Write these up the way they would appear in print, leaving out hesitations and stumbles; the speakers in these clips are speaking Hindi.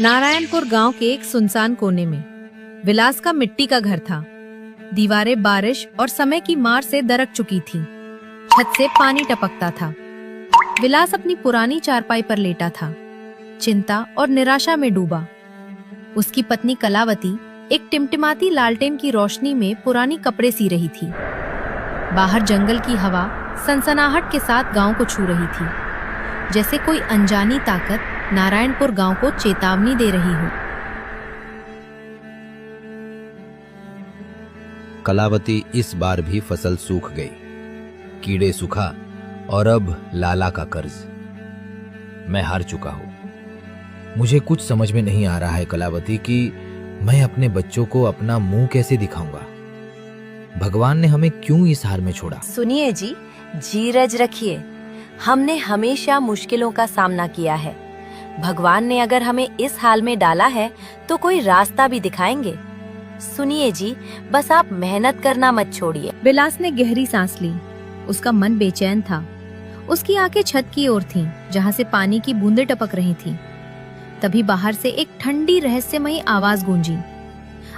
नारायणपुर गांव के एक सुनसान कोने में विलास का मिट्टी का घर था। दीवारें बारिश और समय की मार से दरक चुकी थीं। छत से पानी टपकता था। विलास अपनी पुरानी चारपाई पर लेटा था, चिंता और निराशा में डूबा। उसकी पत्नी कलावती एक टिमटिमाती लालटेन की रोशनी में पुरानी कपड़े सी रही थी। बाहर जंगल की हवा सनसनाहट के साथ गांव को छू रही थी, जैसे कोई अनजानी ताकत नारायणपुर गांव को चेतावनी दे रही हो। कलावती इस बार भी फसल सूख गई, कीड़े सूखा और अब लाला का कर्ज। मैं हार चुका हूं। मुझे कुछ समझ में नहीं आ रहा है कलावती कि मैं अपने बच्चों को अपना मुंह कैसे दिखाऊंगा। भगवान ने हमें क्यों इस हाल में छोड़ा? सुनिए जी, धीरज रखिए। हमने हमेशा मुश्किलों का सामना किया है। भगवान ने अगर हमें इस हाल में डाला है तो कोई रास्ता भी दिखाएंगे। सुनिए जी, बस आप मेहनत करना मत छोड़िए। विलास ने गहरी सांस ली। उसका मन बेचैन था। उसकी आंखें छत की ओर थीं, जहां से पानी की बूंदें टपक रही थीं। तभी बाहर से एक ठंडी रहस्यमयी आवाज गूंजी।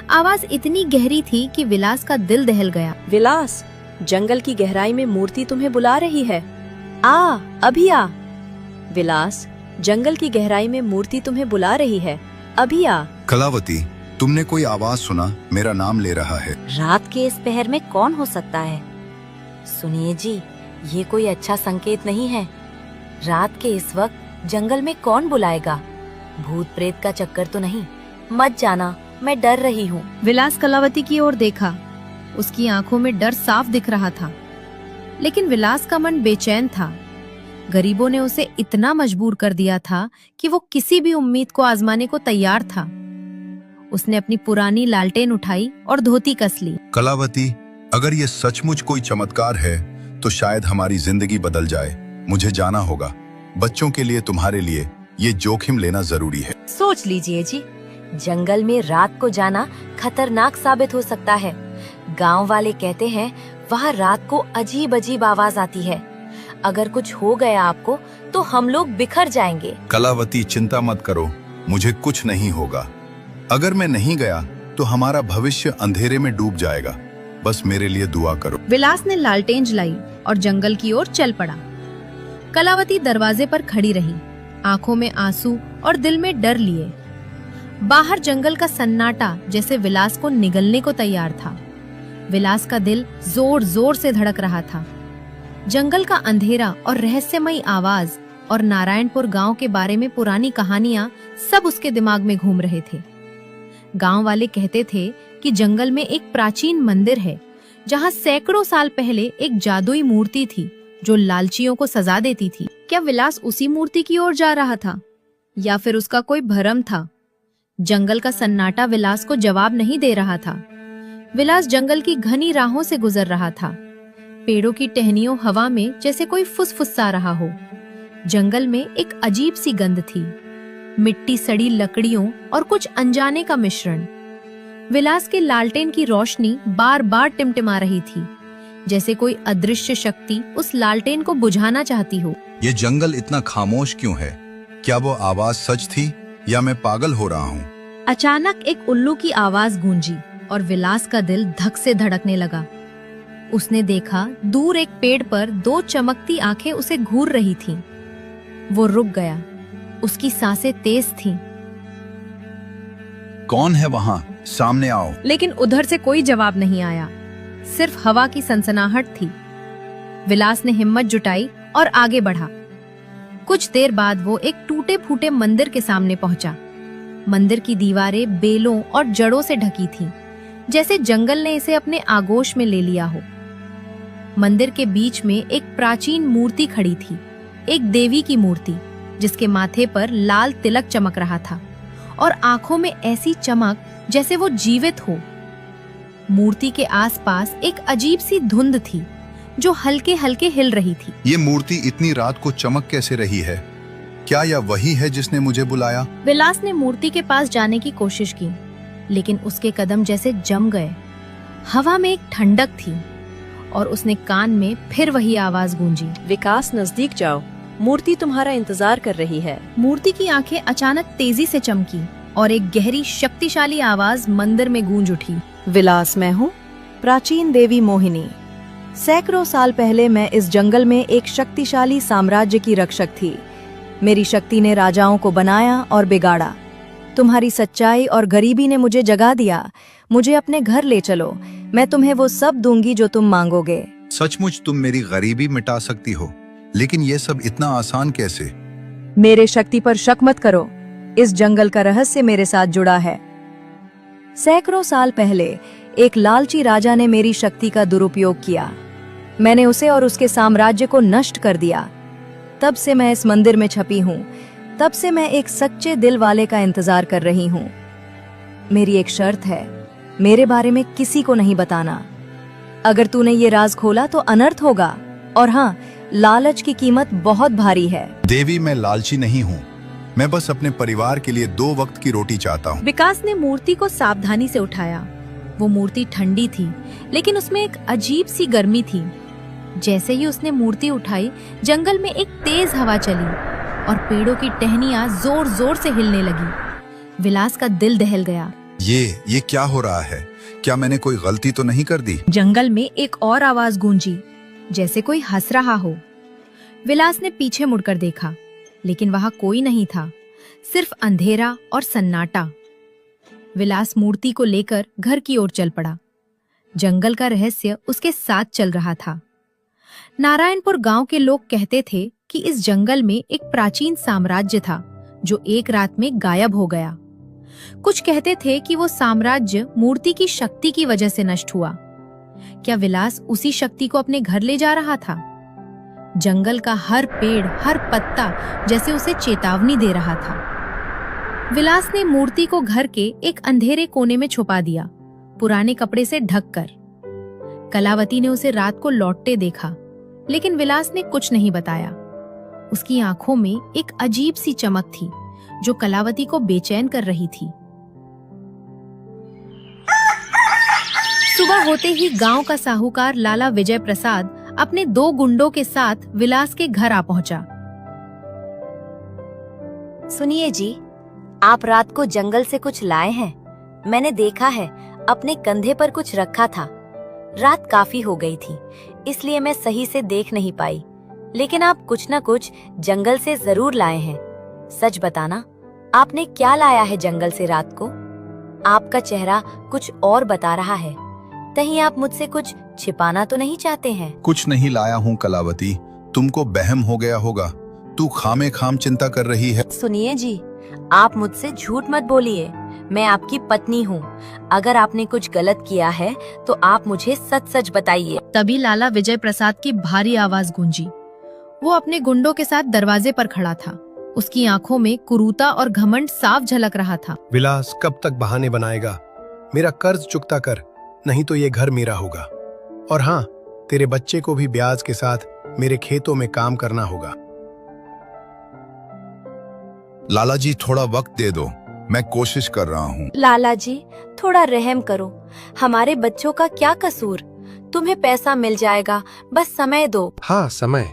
आवाज इतनी गहरी थी कि विलास का दिल दहल गया। विलास, जंगल की गहराई में मूर्ति तुम्हें बुला रही है। आ, अभी आ। विलास, जंगल की गहराई में मूर्ति तुम्हें बुला रही है, अभी आ। कलावती, तुमने कोई आवाज सुना? मेरा नाम ले रहा है। रात के इस पहर में कौन हो सकता है? सुनिए जी, ये कोई अच्छा संकेत नहीं है। रात के इस वक्त जंगल में कौन बुलाएगा? भूत प्रेत का चक्कर तो नहीं? मत जाना, मैं डर रही हूँ। विलास कलावती की ओर देखा। उसकी आंखों में डर साफ दिख रहा था, लेकिन विलास का मन बेचैन था। गरीबों ने उसे इतना मजबूर कर दिया था कि वो किसी भी उम्मीद को आजमाने को तैयार था। उसने अपनी पुरानी लालटेन उठाई और धोती कस ली। कलावती, अगर ये सचमुच कोई चमत्कार है तो शायद हमारी जिंदगी बदल जाए। मुझे जाना होगा। बच्चों के लिए, तुम्हारे लिए ये जोखिम लेना जरूरी है। सोच लीजिए जी, जंगल में रात को जाना खतरनाक साबित हो सकता है। गांव वाले कहते हैं वहाँ रात को अजीब अजीब आवाज आती है। अगर कुछ हो गया आपको तो हम लोग बिखर जाएंगे। कलावती, चिंता मत करो, मुझे कुछ नहीं होगा। अगर मैं नहीं गया तो हमारा भविष्य अंधेरे में डूब जाएगा। बस मेरे लिए दुआ करो। विलास ने लालटेन जलाई और जंगल की ओर चल पड़ा। कलावती दरवाजे पर खड़ी रही, आंखों में आंसू और दिल में डर लिए। बाहर जंगल का सन्नाटा जैसे विलास को निगलने को तैयार था। विलास का दिल जोर जोर से धड़क रहा था। जंगल का अंधेरा और रहस्यमयी आवाज और नारायणपुर गांव के बारे में पुरानी कहानियां सब उसके दिमाग में घूम रहे थे। गांव वाले कहते थे कि जंगल में एक प्राचीन मंदिर है, जहां सैकड़ों साल पहले एक जादुई मूर्ति थी जो लालचियों को सजा देती थी। क्या विलास उसी मूर्ति की ओर जा रहा था, या फिर उसका कोई भ्रम था? जंगल का सन्नाटा विलास को जवाब नहीं दे रहा था। विलास जंगल की घनी राहों से गुजर रहा था। पेड़ों की टहनियों हवा में जैसे कोई फुसफुसा रहा हो। जंगल में एक अजीब सी गंध थी, मिट्टी, सड़ी लकड़ियों और कुछ अनजाने का मिश्रण। विलास के लालटेन की रोशनी बार बार टिमटिमा रही थी, जैसे कोई अदृश्य शक्ति उस लालटेन को बुझाना चाहती हो। ये जंगल इतना खामोश क्यों है? क्या वो आवाज सच थी या मैं पागल हो रहा हूँ? अचानक एक उल्लू की आवाज गूंजी और विलास का दिल धक से धड़कने लगा। उसने देखा दूर एक पेड़ पर दो चमकती आंखें उसे घूर रही थीं। वो रुक गया। उसकी सांसें तेज थीं। कौन है वहाँ? सामने आओ। लेकिन उधर से कोई जवाब नहीं आया, सिर्फ हवा की सनसनाहट थी। विलास ने हिम्मत जुटाई और आगे बढ़ा। कुछ देर बाद वो एक टूटे फूटे मंदिर के सामने पहुंचा। मंदिर की दीवारें बेलों और जड़ों से ढकी थीं, जैसे जंगल ने इसे अपने आगोश में ले लिया हो। मंदिर के बीच में एक प्राचीन मूर्ति खड़ी थी, एक देवी की मूर्ति, जिसके माथे पर लाल तिलक चमक रहा था और आंखों में ऐसी चमक जैसे वो जीवित हो। मूर्ति के आसपास एक अजीब सी धुंध थी जो हल्के हल्के हिल रही थी। ये मूर्ति इतनी रात को चमक कैसे रही है? क्या यह वही है जिसने मुझे बुलाया? विलास ने मूर्ति के पास जाने की कोशिश की, लेकिन उसके कदम जैसे जम गए। हवा में एक ठंडक थी और उसने कान में फिर वही आवाज गूंजी। विकास, नजदीक जाओ, मूर्ति तुम्हारा इंतजार कर रही है। मूर्ति की आंखें अचानक तेजी से चमकी और एक गहरी शक्तिशाली आवाज मंदिर में गूंज उठी। विलास, मैं हूँ प्राचीन देवी मोहिनी। सैकड़ों साल पहले मैं इस जंगल में एक शक्तिशाली साम्राज्य की रक्षक थी। मेरी शक्ति ने राजाओं को बनाया और बिगाड़ा। तुम्हारी सच्चाई और गरीबी ने मुझे जगा दिया। मुझे अपने घर ले चलो, मैं तुम्हें वो सब दूंगी जो तुम मांगोगे। सचमुच तुम मेरी गरीबी मिटा सकती हो, लेकिन ये सब इतना आसान कैसे? मेरे शक्ति पर शक मत करो, इस जंगल का रहस्य मेरे साथ जुड़ा है। सैकड़ों साल पहले एक लालची राजा ने मेरी शक्ति का दुरुपयोग किया। मैंने उसे और उसके साम्राज्य को नष्ट कर दिया। तब से मैं इस मंदिर में छपी हूँ। तब से मैं एक सच्चे दिल वाले का इंतजार कर रही हूँ। मेरी एक शर्त है, मेरे बारे में किसी को नहीं बताना। अगर तूने ये राज खोला तो अनर्थ होगा, और हाँ, लालच की कीमत बहुत भारी है। देवी, मैं लालची नहीं हूँ। मैं बस अपने परिवार के लिए 2 वक्त की रोटी चाहता हूँ। विकास ने मूर्ति को सावधानी से उठाया। वो मूर्ति ठंडी थी, लेकिन उसमें एक अजीब सी गर्मी थी। जैसे ही उसने मूर्ति उठाई, जंगल में एक तेज हवा चली और पेड़ों की टहनियां जोर जोर से हिलने लगी। विलास का दिल दहल गया। ये क्या हो रहा है? क्या मैंने कोई गलती तो नहीं कर दी? जंगल में एक और आवाज गूंजी, जैसे कोई हंस रहा हो। विलास ने पीछे मुड़कर देखा, लेकिन वहां कोई नहीं था, सिर्फ अंधेरा और सन्नाटा। विलास मूर्ति को लेकर घर की ओर चल पड़ा। जंगल का रहस्य उसके साथ चल रहा था। नारायणपुर गांव के लोग कहते थे कि इस जंगल में एक प्राचीन साम्राज्य था जो एक रात में गायब हो गया। कुछ कहते थे कि वो साम्राज्य मूर्ति की शक्ति की वजह से नष्ट हुआ। क्या विलास उसी शक्ति को अपने घर ले जा रहा था? जंगल का हर पेड़, हर पत्ता जैसे उसे चेतावनी दे रहा था। विलास ने मूर्ति को घर के एक अंधेरे कोने में छुपा दिया, पुराने कपड़े से ढककर। कलावती ने उसे रात को लौटते देखा, लेकिन विलास ने कुछ नहीं बताया। उसकी आंखों में एक अजीब सी चमक थी जो कलावती को बेचैन कर रही थी। सुबह होते ही गांव का साहूकार लाला विजय प्रसाद अपने 2 गुंडों के साथ विलास के घर आ पहुंचा। सुनिए जी, आप रात को जंगल से कुछ लाए हैं। मैंने देखा है, अपने कंधे पर कुछ रखा था। रात काफी हो गई थी, इसलिए मैं सही से देख नहीं पाई, लेकिन आप कुछ न कुछ जंगल से जरूर लाए हैं। सच बताना, आपने क्या लाया है जंगल से रात को? आपका चेहरा कुछ और बता रहा है। कहीं आप मुझसे कुछ छिपाना तो नहीं चाहते हैं? कुछ नहीं लाया हूँ कलावती, तुमको बहम हो गया होगा। तू खामे खाम चिंता कर रही है। सुनिए जी, आप मुझसे झूठ मत बोलिए। मैं आपकी पत्नी हूँ। अगर आपने कुछ गलत किया है तो आप मुझे सच सच बताइए। तभी लाला विजय प्रसाद की भारी आवाज गूंजी। वो अपने गुंडों के साथ दरवाजे पर खड़ा था। उसकी आंखों में कुरूरता और घमंड साफ झलक रहा था। विलास, कब तक बहाने बनाएगा? मेरा कर्ज चुकता कर, नहीं तो ये घर मेरा होगा। और हाँ, तेरे बच्चे को भी ब्याज के साथ मेरे खेतों में काम करना होगा। लाला जी, थोड़ा वक्त दे दो, मैं कोशिश कर रहा हूँ। लाला जी, थोड़ा रहम करो। हमारे बच्चों का क्या कसूर? तुम्हें पैसा मिल जाएगा, बस समय दो। हाँ, समय?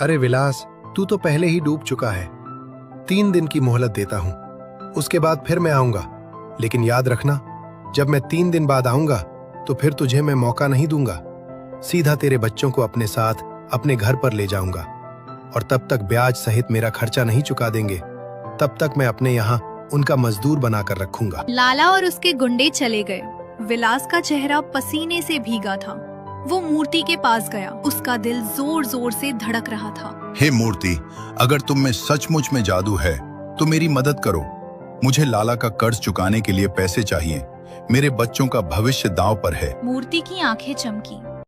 अरे विलास, तू तो पहले ही डूब चुका है। 3 दिन की मोहलत देता हूँ, उसके बाद फिर मैं आऊंगा। लेकिन याद रखना, जब मैं 3 दिन बाद आऊंगा तो फिर तुझे मैं मौका नहीं दूंगा। सीधा तेरे बच्चों को अपने साथ अपने घर पर ले जाऊंगा, और तब तक ब्याज सहित मेरा खर्चा नहीं चुका देंगे, तब तक मैं अपने यहाँ उनका मजदूर बनाकर रखूंगा। लाला और उसके गुंडे चले गए। विलास का चेहरा पसीने से भीगा था। वो मूर्ति के पास गया। उसका दिल जोर जोर से धड़क रहा था। हे मूर्ति, अगर तुम में सचमुच में जादू है तो मेरी मदद करो। मुझे लाला का कर्ज चुकाने के लिए पैसे चाहिए। मेरे बच्चों का भविष्य दांव पर है। मूर्ति की आंखें चमकी।